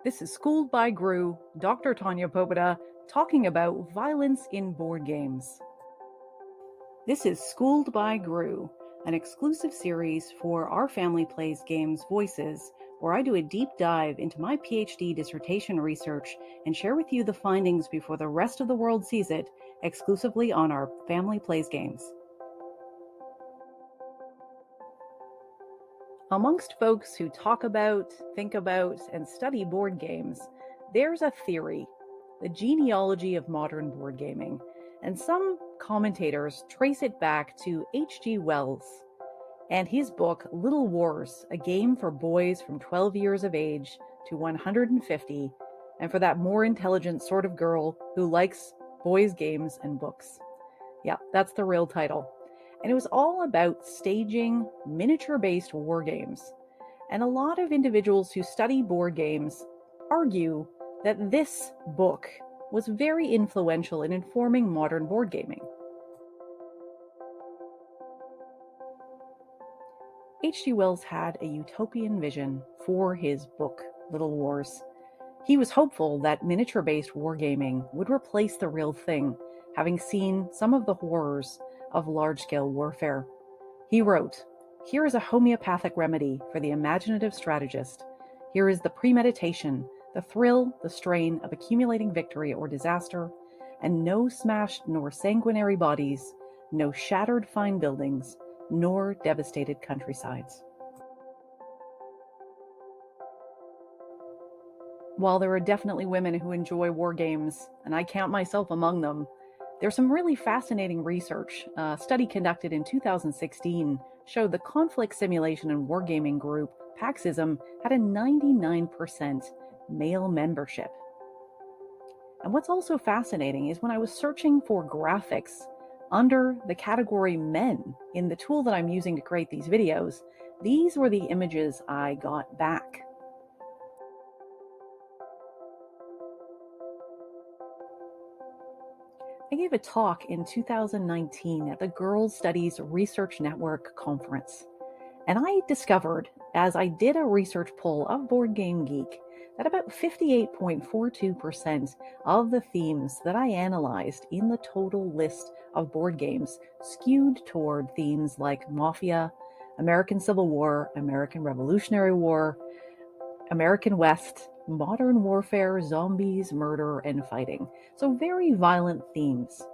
This is Schooled by Gru, Dr. Tanya Popeda, talking about violence in board games. This is Schooled by Gru, an exclusive series for Our Family Plays Games Voices, where I do a deep dive into my PhD dissertation research and share with you the findings before the rest of the world sees it, exclusively on Our Family Plays Games. Amongst folks who talk about, think about, and study board games, there's a theory, the genealogy of modern board gaming, and some commentators trace it back to H.G. Wells and his book Little Wars, a game for boys from 12 years of age to 150, and for that more intelligent sort of girl who likes boys' games and books. Yeah, that's the real title. And it was all about staging miniature-based war games. And a lot of individuals who study board games argue that this book was very influential in informing modern board gaming. H.G. Wells had a utopian vision for his book, Little Wars. He was hopeful that miniature-based wargaming would replace the real thing, having seen some of the horrors of large-scale warfare. He wrote, "Here is a homeopathic remedy for the imaginative strategist. Here is the premeditation, the thrill, the strain of accumulating victory or disaster, and no smashed nor sanguinary bodies, no shattered fine buildings, nor devastated countrysides." While there are definitely women who enjoy war games, and I count myself among them, there's some really fascinating research. A study conducted in 2016 showed the conflict simulation and wargaming group, Paxism, had a 99% male membership. And what's also fascinating is when I was searching for graphics under the category men in the tool that I'm using to create these videos, these were the images I got back. I gave a talk in 2019 at the Girls Studies Research Network conference, and I discovered, as I did a research poll of Board Game Geek, that about 58.42% of the themes that I analyzed in the total list of board games skewed toward themes like Mafia, American Civil War, American Revolutionary War, American West, modern warfare, zombies, murder, and fighting. So very violent themes.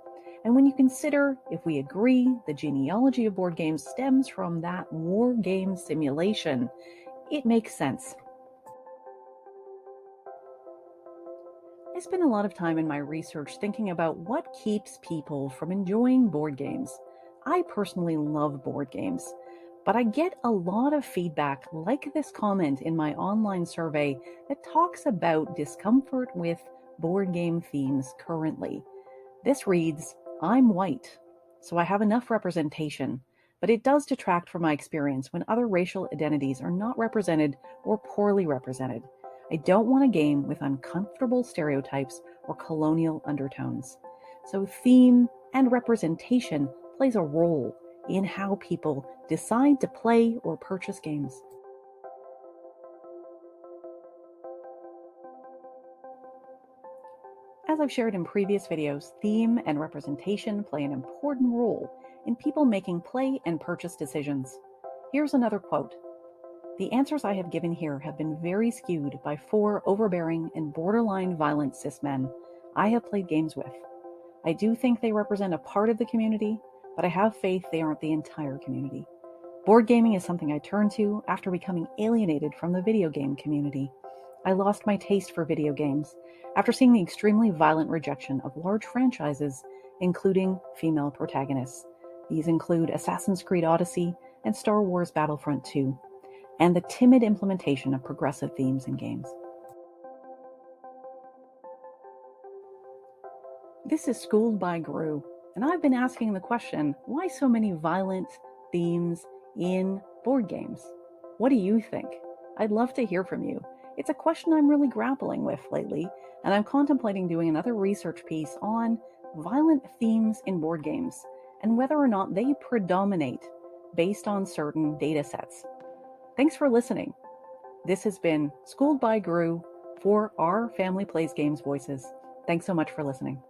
And when you consider, if we agree, the genealogy of board games stems from that war game simulation, it makes sense. I spent a lot of time in my research thinking about what keeps people from enjoying board games. I personally love board games, but I get a lot of feedback like this comment in my online survey that talks about discomfort with board game themes currently. This reads, "I'm white, so I have enough representation, but it does detract from my experience when other racial identities are not represented or poorly represented. I don't want a game with uncomfortable stereotypes or colonial undertones." So theme and representation plays a role in how people decide to play or purchase games. As I've shared in previous videos, theme and representation play an important role in people making play and purchase decisions. Here's another quote. "The answers I have given here have been very skewed by 4 overbearing and borderline violent cis men I have played games with. I do think they represent a part of the community, but I have faith they aren't the entire community. Board gaming is something I turned to after becoming alienated from the video game community. I lost my taste for video games after seeing the extremely violent rejection of large franchises, including female protagonists. These include Assassin's Creed Odyssey and Star Wars Battlefront 2, and the timid implementation of progressive themes in games." This is Schooled by Gru, and I've been asking the question, why so many violent themes in board games? What do you think? I'd love to hear from you. It's a question I'm really grappling with lately, and I'm contemplating doing another research piece on violent themes in board games and whether or not they predominate based on certain data sets. Thanks for listening. This has been Schooled by Gru, for Our Family Plays Games Voices. Thanks so much for listening.